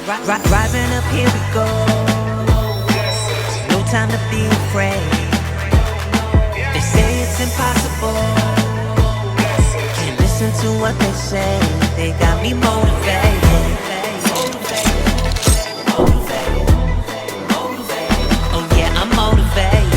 Rising up, here we go. No time to be afraid. They say it's impossible. Can't listen to what they say. They got me motivated. Oh yeah, I'm motivated.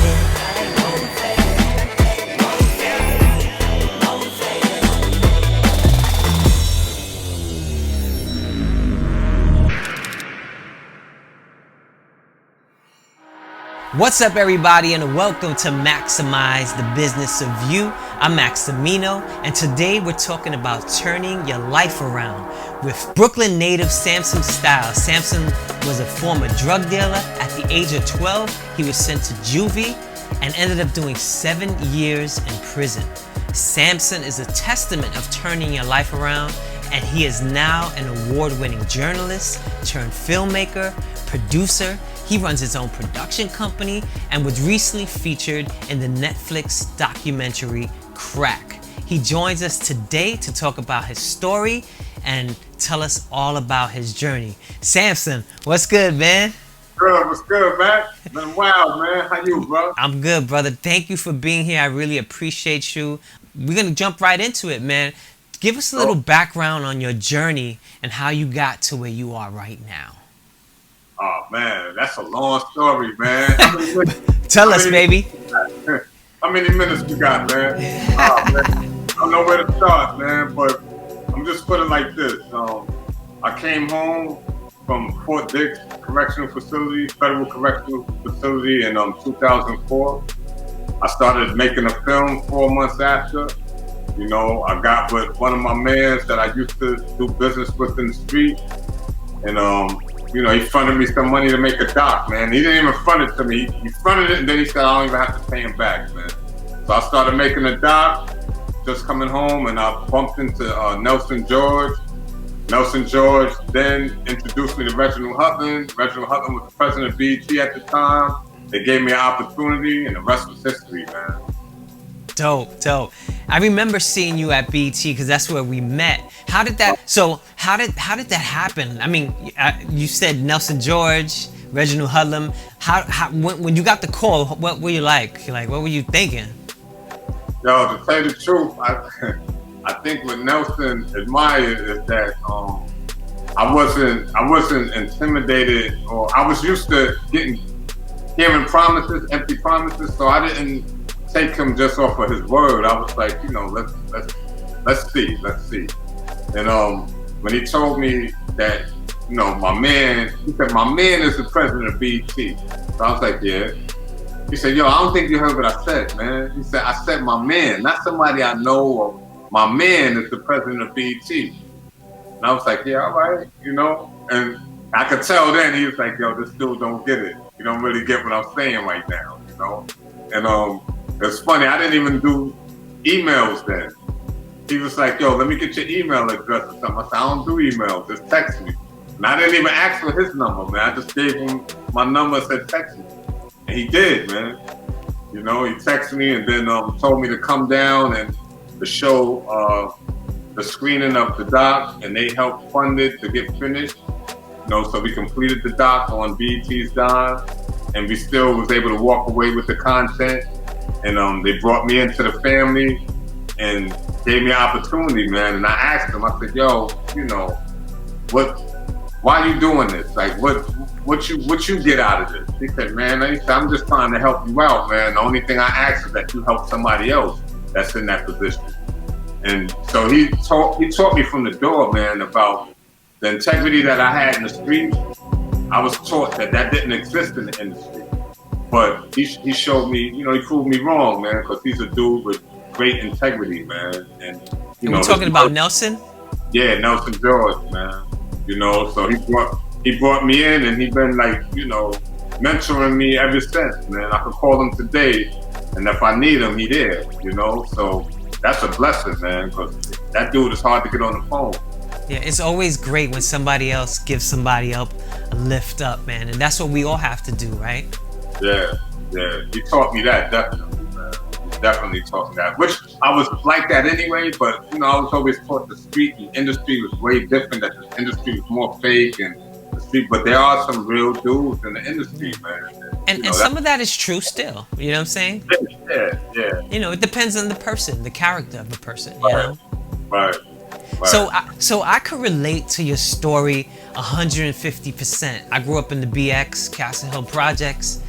What's up, everybody, and welcome to Maximize the Business of You. I'm Maximino, and today we're talking about turning your life around with Brooklyn native Samson Styles. Samson was a former drug dealer. At the age of 12, he was sent to juvie and ended up doing 7 years in prison. Samson is a testament of turning your life around, and he is now an award-winning journalist turned filmmaker, producer. He runs his own production company and was recently featured in the Netflix documentary Crack. He joins us today to talk about his story and tell us all about his journey. Samson, what's good, man? Good, what's good, man? Been wild, man. How you, bro? I'm good, brother. Thank you for being here. I really appreciate you. We're gonna jump right into it, man. Give us a little background on your journey and how you got to where you are right now. Oh, man, that's a long story, man. Tell us, baby. How many minutes you got, man? Oh, man. I don't know where to start, man, but I'm just putting it like this. I came home from Fort Dix Correctional Facility, Federal Correctional Facility in 2004. I started making a film 4 months after. You know, I got with one of my mans that I used to do business with in the street, and you know, he fronted me some money to make a doc, man. He didn't even front it to me. He fronted it, and then he said, I don't even have to pay him back, man. So I started making a doc, just coming home, and I bumped into Nelson George. Nelson George then introduced me to Reginald Hutland. Reginald Hutland was the president of BET at the time. They gave me an opportunity, and the rest was history, man. Dope. I remember seeing you at BET because that's where we met. How did that that happen? I mean, you said Nelson George, Reginald Hudlin. When you got the call, what were you like? What were you thinking? Yo, to tell you the truth, I think what Nelson admired is that I wasn't intimidated, or I was used to hearing promises, empty promises, so I didn't take him just off of his word. I was like, you know, let's see. And when he told me that, you know, he said, my man is the president of BET. So I was like, yeah. He said, yo, I don't think you heard what I said, man. He said, I said my man, not somebody I know, or my man is the president of BET. And I was like, yeah, all right, you know. And I could tell then he was like, yo, this dude don't get it. You don't really get what I'm saying right now, you know. And it's funny, I didn't even do emails then. He was like, yo, let me get your email address or something. I said, I don't do emails, just text me. And I didn't even ask for his number, man. I just gave him my number and said, text me. And he did, man. You know, he texted me and then told me to come down and to show the screening of the doc, and they helped fund it to get finished. You know, so we completed the doc on BET's dime, and we still was able to walk away with the content. And they brought me into the family and gave me an opportunity, man. And I asked them, I said, yo, you know, why are you doing this? Like, what you get out of this? He said, man, I'm just trying to help you out, man. The only thing I ask is that you help somebody else that's in that position. And so he taught me from the door, man, about the integrity that I had in the street. I was taught that didn't exist in the industry. But he showed me, you know, he proved me wrong, man, because he's a dude with great integrity, man. And you know, talking about Nelson? Yeah, Nelson George, man. You know, so he brought me in, and he's been like, you know, mentoring me ever since, man. I could call him today, and if I need him, he there, you know. So that's a blessing, man, because that dude is hard to get on the phone. Yeah, it's always great when somebody else gives somebody up a lift up, man, and that's what we all have to do, right? Yeah. He taught me that, definitely, man. He definitely taught me that, which I was like that anyway, but, you know, I was always taught the street and industry was way different, that the industry was more fake and the industry, but there are some real dudes in the industry, man. And some of that is true still. You know what I'm saying? Yeah. You know, it depends on the person, the character of the person. You know. Right. So I could relate to your story 150%. I grew up in the BX, Castle Hill Projects.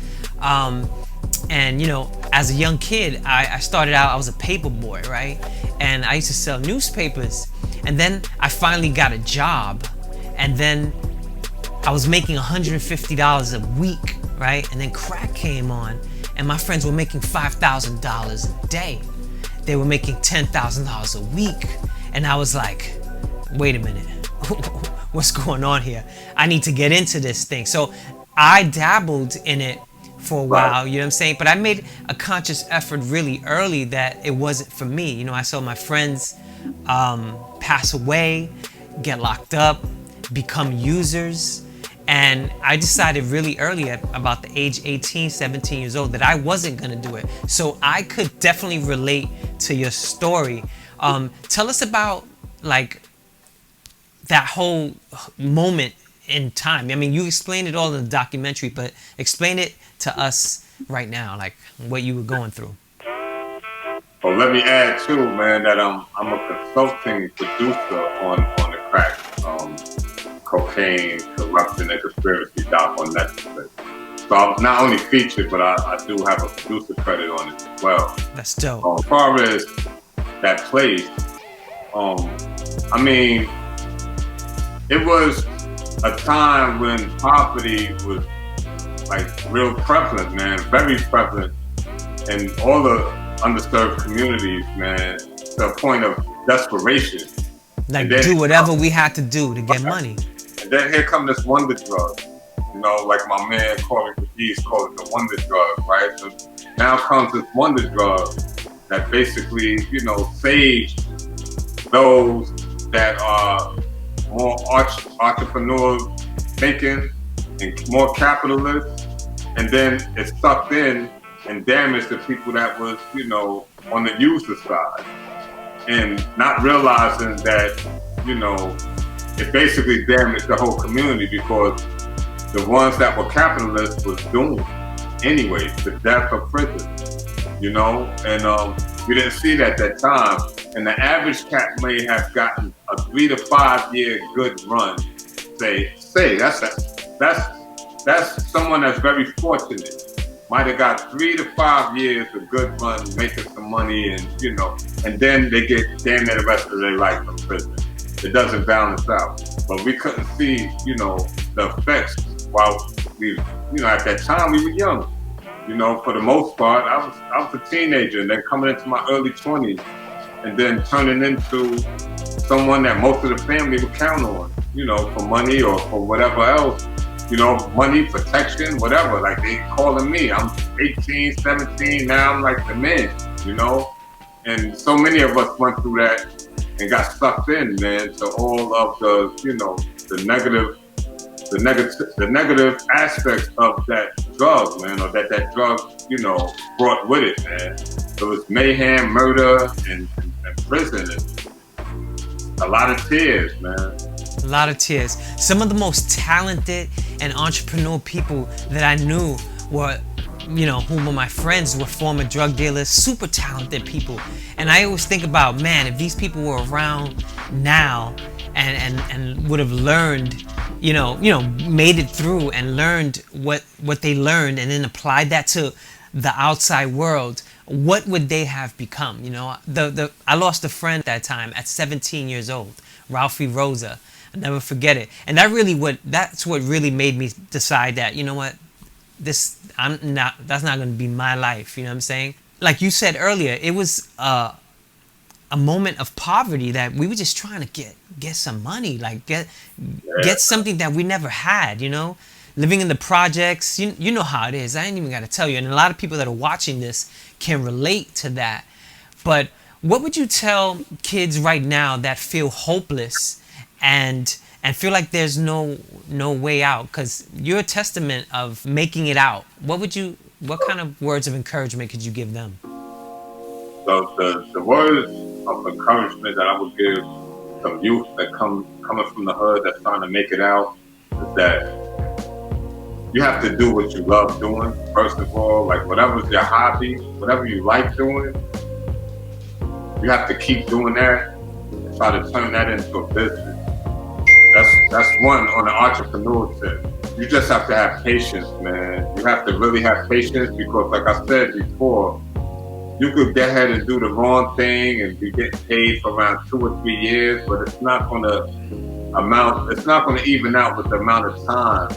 And you know, as a young kid, I started out, I was a paper boy, right? And I used to sell newspapers. And then I finally got a job. And then I was making $150 a week, right? And then crack came on. And my friends were making $5,000 a day. They were making $10,000 a week. And I was like, wait a minute, what's going on here? I need to get into this thing. So I dabbled in it for a while, you know what I'm saying? But I made a conscious effort really early that it wasn't for me. You know, I saw my friends pass away, get locked up, become users. And I decided really early at about the age 18, 17 years old that I wasn't gonna do it. So I could definitely relate to your story. Tell us about like that whole moment in time. I mean, you explained it all in the documentary, but explain it to us right now, like what you were going through. Well, let me add too, man, that I'm a consulting producer on the crack, cocaine, corruption, and conspiracy doc on Netflix. So I'm not only featured, but I do have a producer credit on it as well. That's dope. As far as that place, I mean, it was a time when poverty was like real prevalent, man, very prevalent in all the underserved communities, man, to a point of desperation. Like do whatever we had to do to get money. And then here come this wonder drug, you know, like my man Corey McGee's called it the wonder drug, right? So now comes this wonder drug that basically, you know, saves those that are more entrepreneur thinking and more capitalist, and then it sucked in and damaged the people that was, you know, on the user side, and not realizing that, you know, it basically damaged the whole community because the ones that were capitalists was doomed anyway to death or prison, you know, and we didn't see that at that time. And the average cat may have gotten a 3 to 5 year good run. Say that's someone that's very fortunate. Might have got 3 to 5 years of good run, making some money, and you know, and then they get damn near the rest of their life in prison. It doesn't balance out. But we couldn't see, you know, the effects while we, you know, at that time we were young. You know, for the most part, I was a teenager, and then coming into my early 20s, and then turning into someone that most of the family would count on, you know, for money or for whatever else, you know, money, protection, whatever. Like they calling me, I'm 18, 17, now I'm like the man, you know? And so many of us went through that and got sucked in, man, to all of the, you know, the negative aspects of that drug, man, or that drug, you know, brought with it, man. So it's mayhem, murder, and prison, and a lot of tears, man. A lot of tears. Some of the most talented and entrepreneurial people that I knew were, you know, who were my friends, were former drug dealers, super talented people. And I always think about, man, if these people were around now and would have learned, you know, made it through and learned what they learned and then applied that to the outside world, what would they have become? You know, I lost a friend at that time at 17 years old, Ralphie Rosa. I'll never forget it. And that's what really made me decide that, you know what, that's not going to be my life. You know what I'm saying? Like you said earlier, it was a moment of poverty that we were just trying to get some money, like get something that we never had, you know? Living in the projects, you know how it is. I ain't even got to tell you. And a lot of people that are watching this can relate to that. But what would you tell kids right now that feel hopeless and feel like there's no way out? Because you're a testament of making it out. What kind of words of encouragement could you give them? So the words of encouragement that I would give some youth that coming from the hood that's trying to make it out is that you have to do what you love doing, first of all. Like whatever's your hobby, whatever you like doing, you have to keep doing that and try to turn that into a business. That's one on the entrepreneur tip. You just have to have patience, man. You have to really have patience because, like I said before, you could get ahead and do the wrong thing and be getting paid for around 2 or 3 years, but it's not going to even out with the amount of time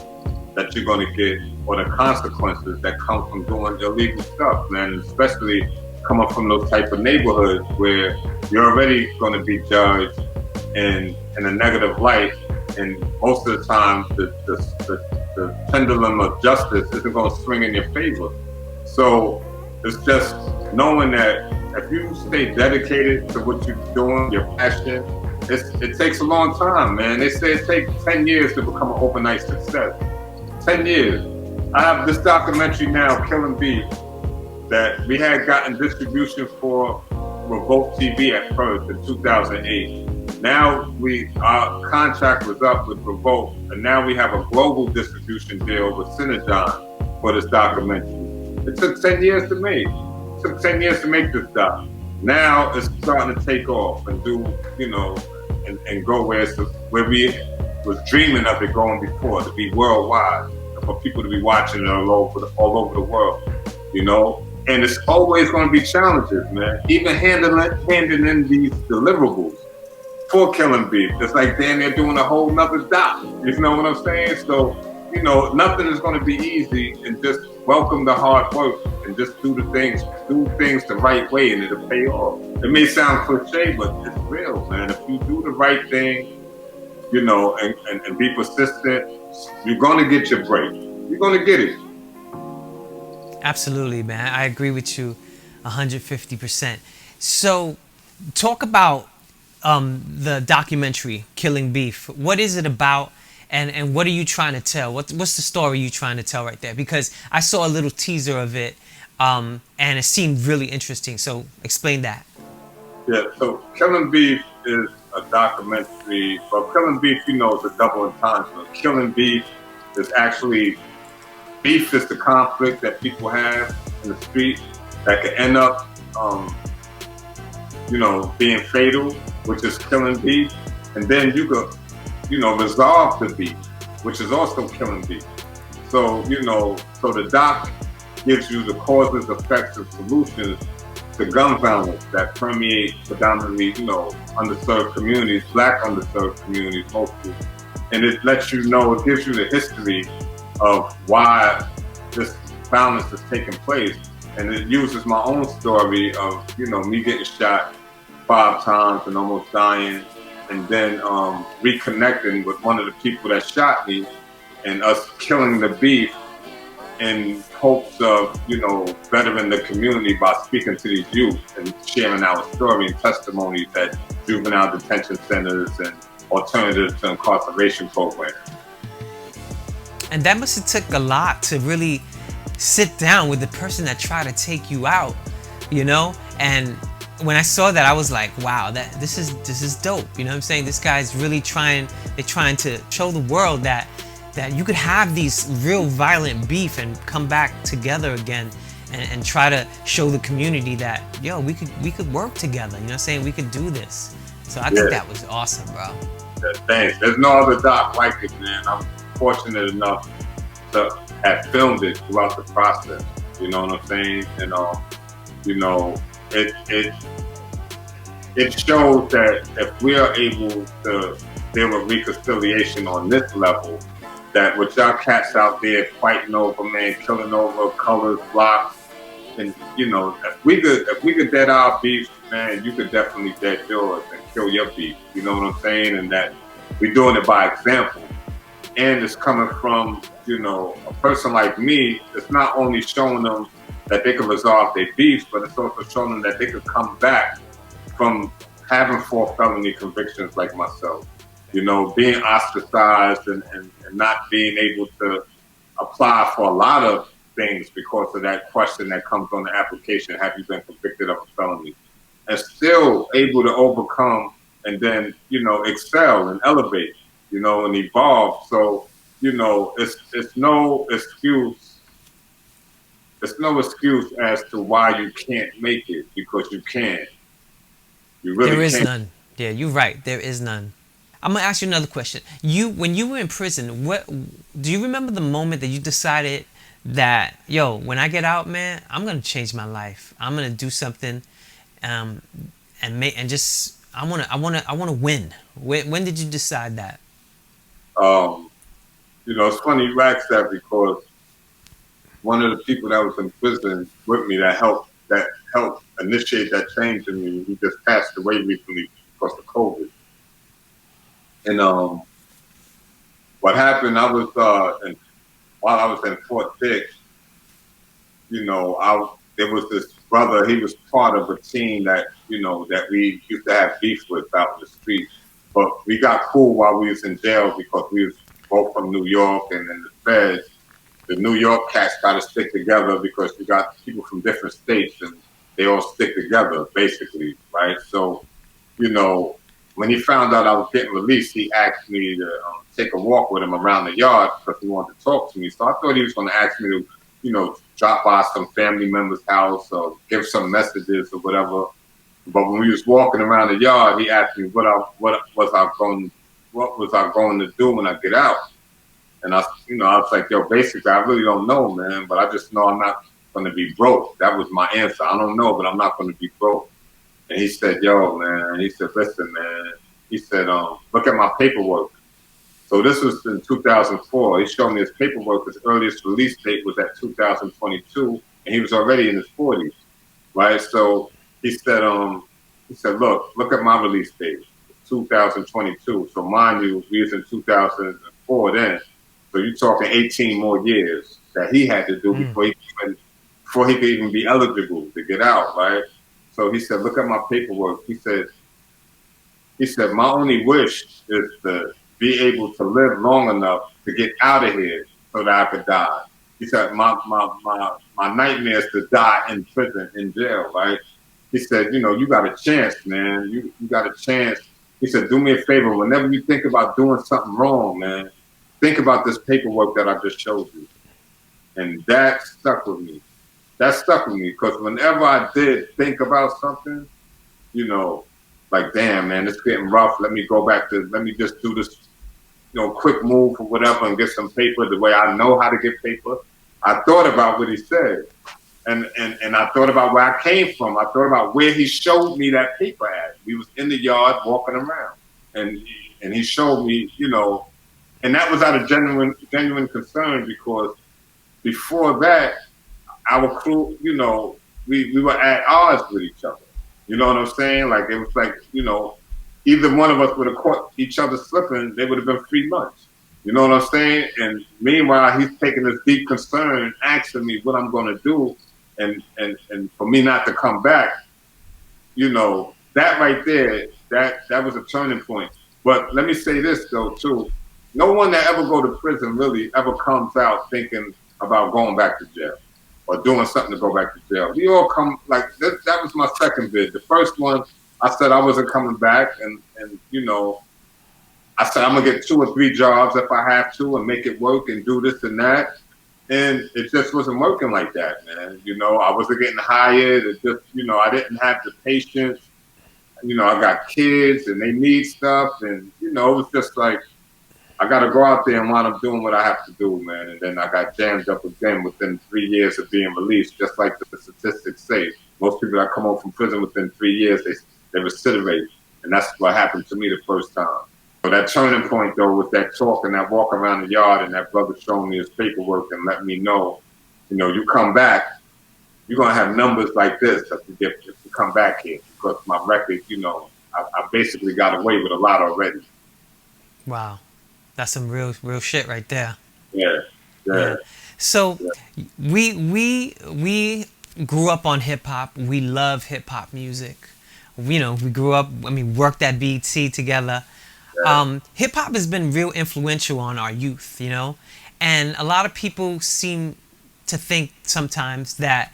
that you're going to get or the consequences that come from doing illegal stuff, man. Especially coming from those type of neighborhoods where you're already going to be judged in a negative light, and most of the time the pendulum of justice isn't going to swing in your favor. So it's just knowing that if you stay dedicated to what you're doing, your passion, it takes a long time, man. They say it takes 10 years to become an overnight success. 10 years. I have this documentary now, Killing Beef, that we had gotten distribution for Revolt TV at first in 2008. Now our contract was up with Revolt, and now we have a global distribution deal with Synergon for this documentary. It took 10 years to make. It took 10 years to make this doc. Now it's starting to take off and do, and go where we was dreaming of it going before, to be worldwide, and for people to be watching it all over the world, And it's always going to be challenges, man. Even handing in these deliverables for Killing Beef, it's like damn, they're doing a whole nother doc. You know what I'm saying? So, nothing is going to be easy, and just welcome the hard work and just do things the right way, and it'll pay off. It may sound cliche, but it's real, man. If you do the right thing, and be persistent, you're going to get your break. You're going to get it. Absolutely, man. I agree with you 150%. So talk about the documentary Killing Beef. What is it about, and what are you trying to tell? What's the story you trying to tell right there? Because I saw a little teaser of it, and it seemed really interesting. So explain that. Yeah, so Killing Beef is a documentary. Well, Killing Beef, is a double entendre. Killing Beef is actually, beef is the conflict that people have in the street that can end up, being fatal, which is killing beef. And then you could, resolve the beef, which is also killing beef. So, so the doc gives you the causes, effects, and solutions to gun violence that permeate predominantly, underserved communities, black underserved communities mostly. And it lets you know, it gives you the history of why this violence is taking place. And it uses my own story of, me getting shot 5 times and almost dying, and then reconnecting with one of the people that shot me, and us killing the beef in hopes of, bettering the community by speaking to these youth and sharing our story and testimonies at juvenile detention centers and alternatives to incarceration programs. And that must have took a lot to really sit down with the person that tried to take you out, And when I saw that, I was like, wow, this is dope. You know what I'm saying? This guy's really trying to show the world that you could have these real violent beef and come back together again, and try to show the community that, we could work together. You know what I'm saying? We could do this. So I think that was awesome, bro. Yeah, thanks. There's no other doc like it, man. I'm fortunate enough to have filmed it throughout the process. You know what I'm saying? And it shows that if we are able to deal with reconciliation on this level, that with y'all cats out there fighting over, man, killing over colors, blocks, and if we could dead our beef, man, you could definitely dead yours and kill your beef. You know what I'm saying? And that we're doing it by example. And it's coming from, a person like me. It's not only showing them that they can resolve their beefs, but it's also showing them that they could come back from having 4 felony convictions like myself. Being ostracized and not being able to apply for a lot of things because of that question that comes on the application, have you been convicted of a felony? And still able to overcome and then, excel and elevate, and evolve. So it's no excuse. It's no excuse as to why you can't make it, because you can. You There really is can. none. Yeah, you're right. There is none. I'm gonna ask you another question. When you were in prison, what do you remember the moment that you decided that, yo, when I get out, man, I'm gonna change my life. I'm gonna do something, um, and just I wanna win. When did you decide that? Um, it's funny you asked that, because one of the people that was in prison with me that helped initiate that change in me, he just passed away recently because of COVID. And what happened? I was while I was in Fort Dix, there was this brother. He was part of a team that we used to have beef with out in the street. But we got cool while we was in jail, because we was both from New York, and then the feds. The New York cats got to stick together, because you got people from different states, and they all stick together, basically, right? So, you know, when he found out I was getting released, he asked me to take a walk with him around the yard, because he wanted to talk to me. So I thought he was going to ask me to, drop by some family member's house or give some messages or whatever. But when we was walking around the yard, he asked me what was I going to do when I get out. And I was like, yo, basically, I really don't know, man, but I just know I'm not going to be broke. That was my answer. I don't know, but I'm not going to be broke. And he said, yo, man, he said, listen, man, he said, look at my paperwork. So this was in 2004. He showed me his paperwork. His earliest release date was at 2022, and he was already in his 40s, right? So he said, look at my release date, 2022. So mind you, we was in 2004 then. So you're talking 18 more years that he had to do before he could even be eligible to get out, right? So he said, look at my paperwork. He said, my only wish is to be able to live long enough to get out of here so that I could die. He said, my nightmare is to die in prison, in jail, right? He said, you got a chance, man. You got a chance. He said, do me a favor. Whenever you think about doing something wrong, man, think about this paperwork that I just showed you. And that stuck with me. That stuck with me, because whenever I did think about something, like, damn, man, it's getting rough. Let me just do this, quick move or whatever and get some paper the way I know how to get paper. I thought about what he said. And I thought about where I came from. I thought about where he showed me that paper at. We was in the yard walking around. And he showed me, and that was out of genuine concern, because before that, our crew, we were at odds with each other. You know what I'm saying? Like, it was like, either one of us would have caught each other slipping, they would have been free lunch. You know what I'm saying? And meanwhile, he's taking this deep concern, asking me what I'm going to do, and for me not to come back. That right there, that was a turning point. But let me say this, though, too. No one that ever go to prison really ever comes out thinking about going back to jail or doing something to go back to jail. We all come, like, that was my second bid. The first one, I said I wasn't coming back, and I said I'm going to get 2 or 3 jobs if I have to and make it work and do this and that. And it just wasn't working like that, man. I wasn't getting hired. It just, I didn't have the patience. I got kids and they need stuff. And, it was just like, I got to go out there and wind up doing what I have to do, man. And then I got jammed up again within 3 years of being released, just like the statistics say. Most people that come home from prison within 3 years, they recidivate. And that's what happened to me the first time. So that turning point, though, was that talk and that walk around the yard, and that brother showing me his paperwork and letting me know, you come back, you're going to have numbers like this if you come back here. Because my record, I basically got away with a lot already. Wow. That's some real shit right there. Yeah. So we grew up on hip hop. We love hip hop music. We grew up. Worked at BET together. Yeah. Hip hop has been real influential on our youth. And a lot of people seem to think sometimes that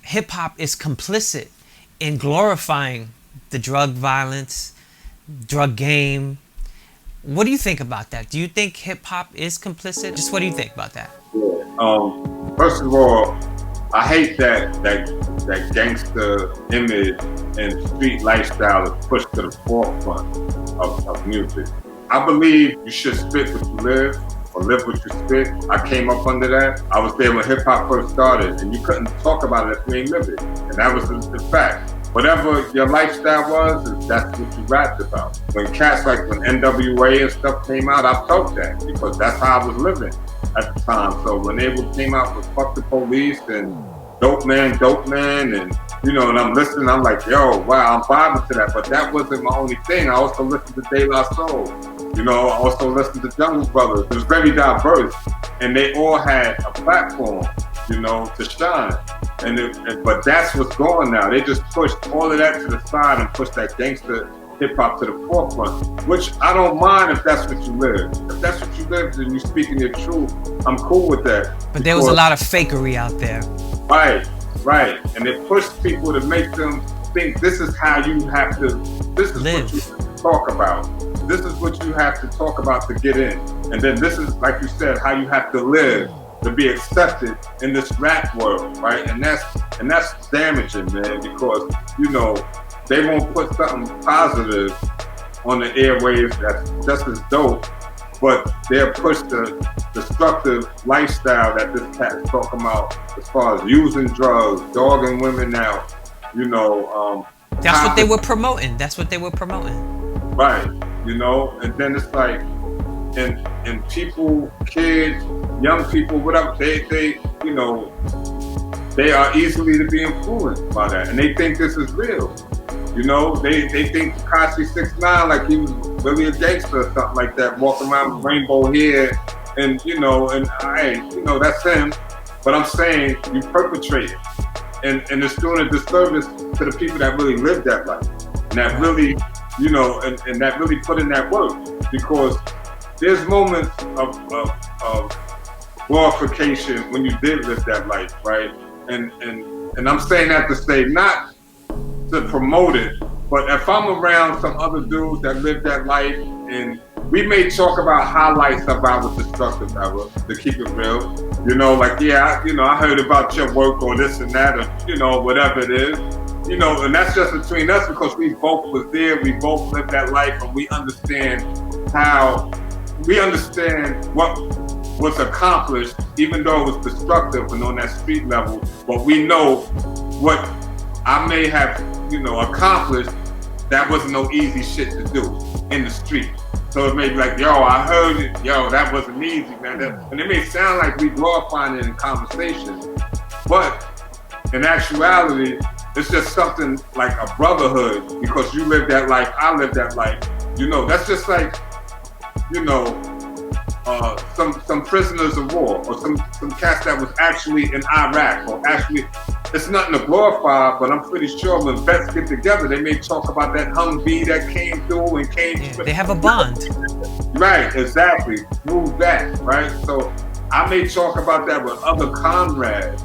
hip hop is complicit in glorifying the drug violence, drug game. What do you think about that? Do you think hip hop is complicit? Just what do you think about that? Yeah. First of all, I hate that gangster image and street lifestyle is pushed to the forefront of music. I believe you should spit what you live or live what you spit. I came up under that. I was there when hip hop first started, and you couldn't talk about it if you ain't live it. And that was the fact. Whatever your lifestyle was, that's what you rapped about. When cats like when NWA and stuff came out, I felt that because that's how I was living at the time. So when they came out with Fuck the Police and Dope Man, and and I'm listening, I'm like, yo, wow, I'm vibing to that. But that wasn't my only thing. I also listened to De La Soul. I also listened to Jungle Brothers. It was very diverse, and they all had a platform, to shine. But that's what's going now. They just pushed all of that to the side and pushed that gangster hip hop to the forefront, which I don't mind if that's what you live. If that's what you live and you're speaking your truth, I'm cool with that. But there was a lot of fakery out there. Right. And it pushed people to make them think this is how you have to, this is live. What you have to talk about. This is what you have to talk about to get in. And then this is, like you said, how you have to live to be accepted in this rap world, right? And that's damaging, man, because, they won't put something positive on the airwaves that's just as dope, but they'll push the destructive lifestyle that this cat's talking about as far as using drugs, dogging women out, That's what they were promoting. Right, and then it's like, and people, kids, young people, whatever, they are easily to be influenced by that, and they think this is real. They think Tekashi 6ix9ine like he was really a gangster or something like that, walking around with rainbow hair, and that's him. But I'm saying you perpetrate it, and it's doing a disservice to the people that really live that life, and that really, and that really put in that work, because there's moments of glorification when you did live that life, right? And I'm saying that to say not to promote it, but if I'm around some other dudes that live that life, and we may talk about highlights of our destructive era, to keep it real, I heard about your work or this and that, or whatever it is, and that's just between us because we both was there, we both lived that life, and we understand what was accomplished, even though it was destructive and on that street level, but we know what I may have, accomplished. That wasn't no easy shit to do in the street. So it may be like, yo, I heard it, yo, that wasn't easy, man. And it may sound like we glorifying it in conversation, but in actuality, it's just something like a brotherhood, because you live that life, I live that life. That's just like, some prisoners of war, or some cats that was actually in Iraq, or actually, it's nothing to glorify, but I'm pretty sure when vets get together, they may talk about that Humvee that came through and came. Yeah, they have a bond. Right, exactly. Move that, right? So I may talk about that with other comrades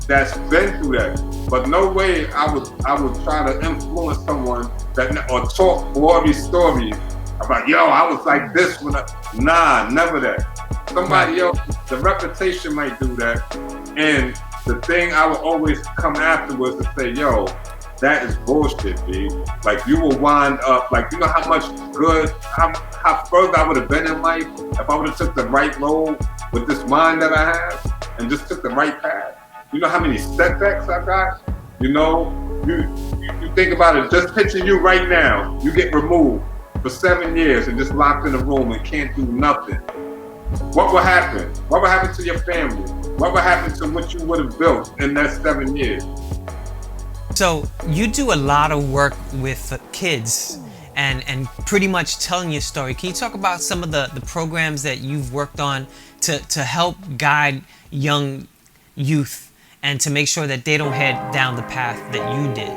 that's been through that, but no way I would try to influence someone or talk glory stories about, yo, I was like this when nah, never that. Somebody else, the reputation might do that, and the thing I would always come afterwards to say, yo, that is bullshit, B. Like, you will wind up, like, how much good, how further I would have been in life if I would have took the right road with this mind that I have and just took the right path. How many setbacks I got? You think about it, just picture you right now, you get removed for 7 years and just locked in a room and can't do nothing. What will happen? What will happen to your family? What will happen to what you would have built in that 7 years? So you do a lot of work with kids and pretty much telling your story. Can you talk about some of the programs that you've worked on to help guide young youth and to make sure that they don't head down the path that you did?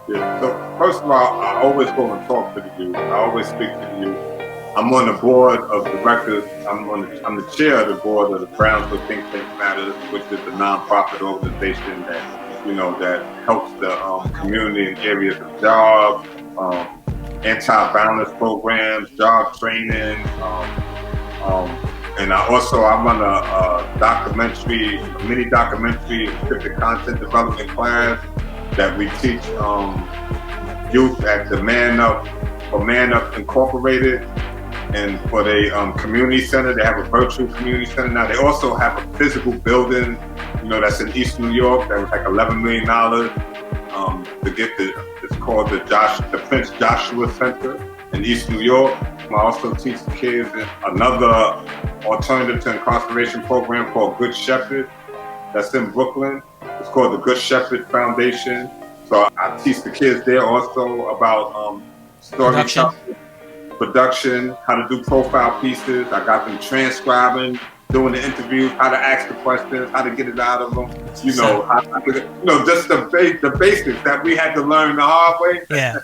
Yeah. So first of all, I always go and talk to the youth. I always speak to the youth. I'm on the board of directors. I'm the chair of the board of the Brownsville Think Matters, which is a nonprofit organization that that helps the community in areas of jobs, anti-violence programs, job training, and I run a documentary, a mini documentary, scripted content development class that we teach youth at the Man Up Incorporated, and for the community center. They have a virtual community center now. They also have a physical building, that's in East New York. That was like $11 million to get it's called the Prince Joshua Center in East New York. I also teach the kids another alternative to incarceration program called Good Shepherd. That's in Brooklyn. It's called the Good Shepherd Foundation. So I teach the kids there also about storytelling, production, how to do profile pieces. I got them transcribing, doing the interviews, how to ask the questions, how to get it out of them. Just the basics that we had to learn the hard way. Yeah.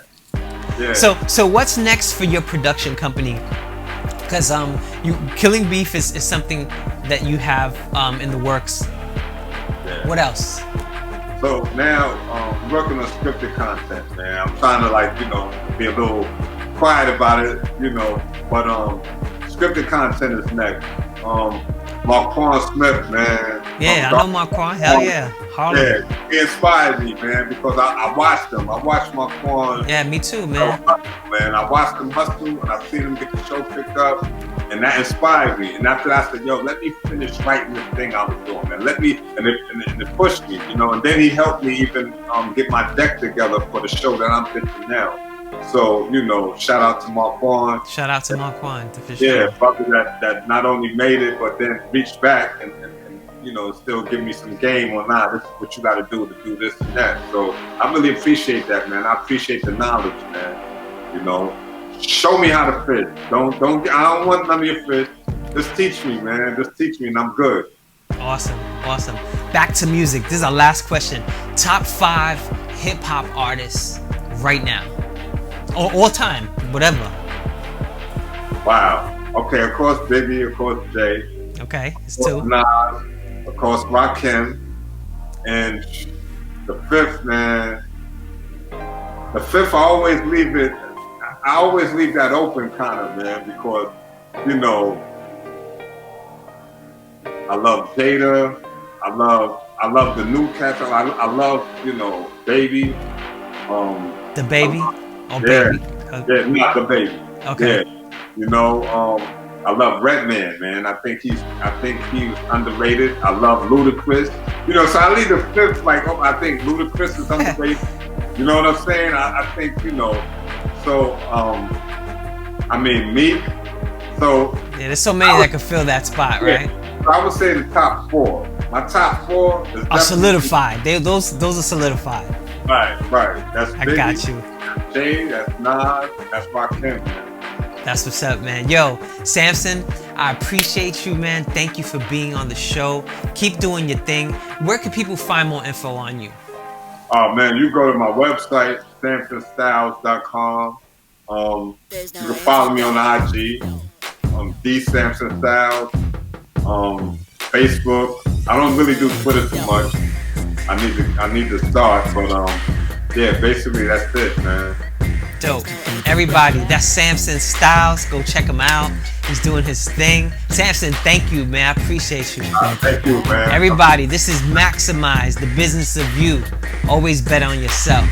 Yeah. So what's next for your production company? Because Killing Beef is something that you have in the works. Yeah. What else? So now I'm working on scripted content, man. I'm trying to be a little quiet about it, but scripted content is next. Marquand Smith, man. Yeah, I know Marquand. Hell yeah. Harlem. Yeah, he inspired me, man, because I watched him. I watched Marquand. Yeah, me too, man. I watched him hustle, and I seen him get the show picked up, and that inspired me. And after that, I said, let me finish writing this thing I was doing, man. And it pushed me, and then he helped me even get my deck together for the show that I'm pitching now. So, shout out to Marquand. Shout out to Marquand, for sure. Yeah, brother that not only made it, but then reached back and still give me some game on, this is what you got to do this and that. So I really appreciate that, man. I appreciate the knowledge, man. Show me how to fish. I don't want none of your fish. Just teach me, man. Just teach me, and I'm good. Awesome. Back to music. This is our last question. Top 5 hip hop artists right now. Or all time, whatever. Wow. Okay, of course Biggie, of course Jay. Okay, it's 2. Nas, of course Rakim. And the 5th, man. The 5th, I always leave that open kind of, man, because, I love Jada. I love the new cats. I love, Baby. The Baby? Yeah, not the Baby. Okay. Yeah. I love Redman, man. I think he's underrated. I love Ludacris. So I leave the 5th I think Ludacris is underrated. You know what I'm saying? I think, so Meek. So yeah, there's so many that can fill that spot, right? So I would say the top 4. My top 4 is solidified. Those are solidified. Right. That's I Biggie, got you. That's Jay, that's Nas, that's Rakim, man. That's what's up, man. Yo, Samson, I appreciate you, man. Thank you for being on the show. Keep doing your thing. Where can people find more info on you? Oh, man, you go to my website, samsonstyles.com. You can follow me on IG, the Samson Styles, Facebook. I don't really do Twitter too much. I need to start, but yeah, basically that's it, man. Dope. Everybody, that's Samson Styles. Go check him out. He's doing his thing. Samson, thank you, man. I appreciate you. Thank you, man. Everybody, this is Maximize, the business of you. Always bet on yourself.